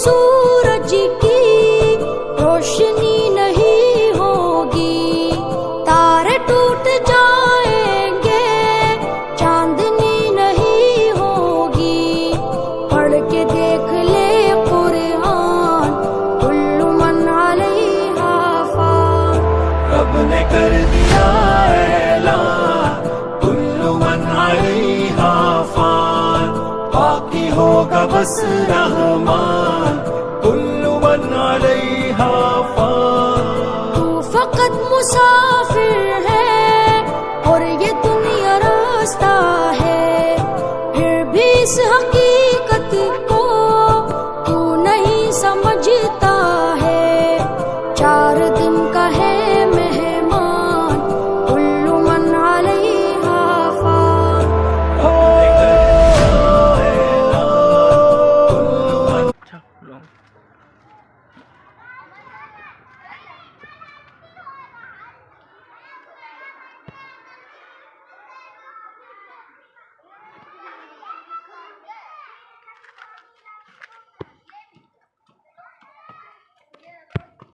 सूरज की रोशनी नहीं होगी तारे टूट जाएंगे चांदनी नहीं होगी पढ़ के देख ले कुरान कुल्लु मन अलैहा फान रब ने कर दिया ऐलान कुल्लु मन अलैहा फान बाकी होगा बस रहमान कुल्लु मन अलैहा फान तू फकत मुसाफिर है और ये दुनिया रास्ता है फिर भी इस हकीकत को तू नहीं समझता है 4 दिन का है मेहमान कुल्लु मन अलैहा फान कुल्लु मन